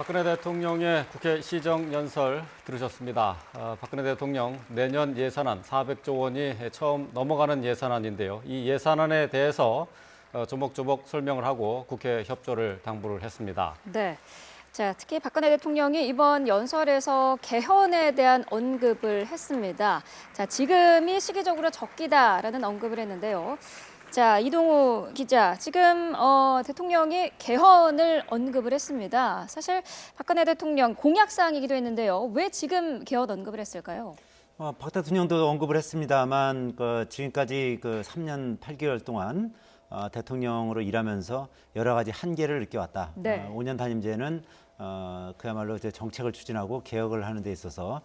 박근혜 대통령의 국회 시정연설 들으셨습니다. 박근혜 대통령 내년 예산안 400조 원이 처음 넘어가는 예산안인데요. 이 예산안에 대해서 조목조목 설명을 하고 국회 협조를 당부를 했습니다. 네. 자, 특히 박근혜 대통령이 이번 연설에서 개헌에 대한 언급을 했습니다. 자, 지금이 시기적으로 적기다라는 언급을 했는데요. 자, 이동우 기자, 지금 대통령이 개헌을 언급을 했습니다. 사실 박근혜 대통령 공약사항이기도 했는데요. 왜 지금 개헌 언급을 했을까요? 박 대통령도 언급을 했습니다만 지금까지 3년 8개월 동안 대통령으로 일하면서 여러 가지 한계를 느껴왔다. 네. 5년 단임제는 그야말로 이제 정책을 추진하고 개혁을 하는 데 있어서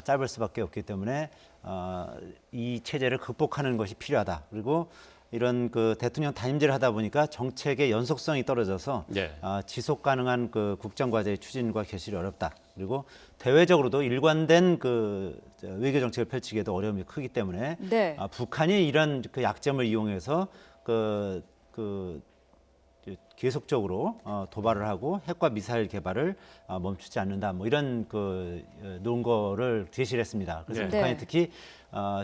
짧을 수밖에 없기 때문에 이 체제를 극복하는 것이 필요하다. 그리고 이런 대통령 단임제를 하다 보니까 정책의 연속성이 떨어져서 예. 지속 가능한 국정 과제의 추진과 개실이 어렵다. 그리고 대외적으로도 일관된 외교 정책을 펼치기에도 어려움이 크기 때문에 네. 북한이 이런 약점을 이용해서 계속적으로 도발을 하고 핵과 미사일 개발을 멈추지 않는다. 뭐 이런 논거를 제시를 했습니다. 그래서 네. 북한이 특히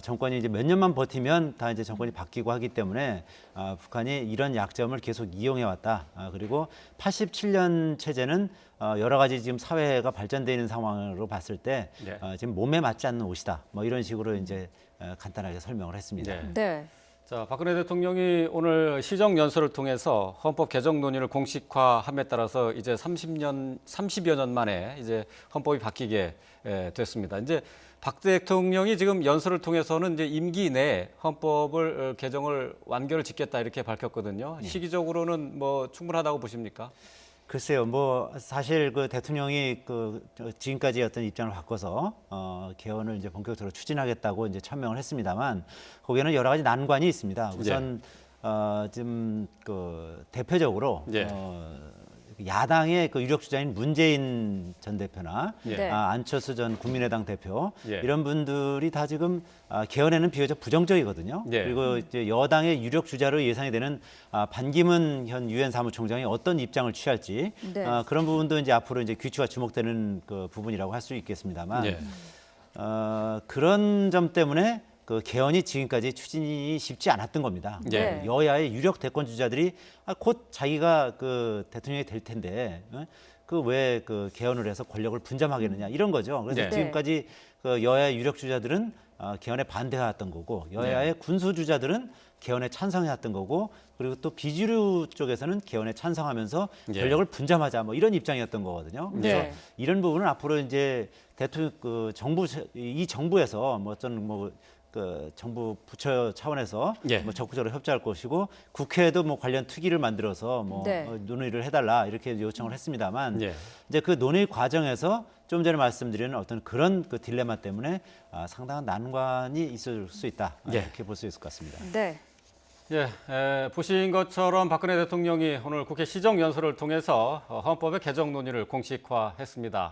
정권이 이제 몇 년만 버티면 다 이제 정권이 바뀌고 하기 때문에 북한이 이런 약점을 계속 이용해 왔다. 그리고 87년 체제는 여러 가지 지금 사회가 발전되어 있는 상황으로 봤을 때 네. 지금 몸에 맞지 않는 옷이다. 뭐 이런 식으로 이제 간단하게 설명을 했습니다. 네. 네. 자, 박근혜 대통령이 오늘 시정연설을 통해서 헌법 개정 논의를 공식화함에 따라서 이제 30여 년 만에 이제 헌법이 바뀌게 됐습니다. 이제 박 대통령이 지금 연설을 통해서는 이제 임기 내에 헌법을 개정을 완결을 짓겠다 이렇게 밝혔거든요. 시기적으로는 뭐 충분하다고 보십니까? 글쎄요, 사실 대통령이 지금까지 어떤 입장을 바꿔서 개헌을 이제 본격적으로 추진하겠다고 이제 천명을 했습니다만 거기에는 여러 가지 난관이 있습니다. 우선 지금 대표적으로 예. 야당의 유력 주자인 문재인 전 대표나 예. 안철수 전 국민의당 대표 예. 이런 분들이 다 지금 개헌에는 비교적 부정적이거든요. 예. 그리고 이제 여당의 유력 주자로 예상이 되는 반기문 현 유엔 사무총장이 어떤 입장을 취할지 네. 그런 부분도 이제 앞으로 이제 귀추가 주목되는 부분이라고 할 수 있겠습니다만 예. 그런 점 때문에 개헌이 지금까지 추진이 쉽지 않았던 겁니다. 예. 여야의 유력 대권 주자들이 곧 자기가 대통령이 될 텐데 왜 개헌을 해서 권력을 분점하겠느냐 이런 거죠. 그래서 네. 지금까지 여야의 유력 주자들은 개헌에 반대해왔던 거고 여야의 군수 주자들은 개헌에 찬성해왔던 거고 그리고 또 비주류 쪽에서는 개헌에 찬성하면서 예. 권력을 분점하자 뭐 이런 입장이었던 거거든요. 그래서 네. 이런 부분은 앞으로 이제 대통령 이 정부에서 정부 부처 차원에서 예. 적극적으로 협조할 것이고 국회에도 관련 특위를 만들어서 네. 논의를 해달라 이렇게 요청을 했습니다만 예. 이제 논의 과정에서 좀 전에 말씀드린 어떤 그런 딜레마 때문에 상당한 난관이 있을 수 있다 예. 이렇게 볼 수 있을 것 같습니다. 네. 예, 보신 것처럼 박근혜 대통령이 오늘 국회 시정연설을 통해서 헌법의 개정 논의를 공식화했습니다.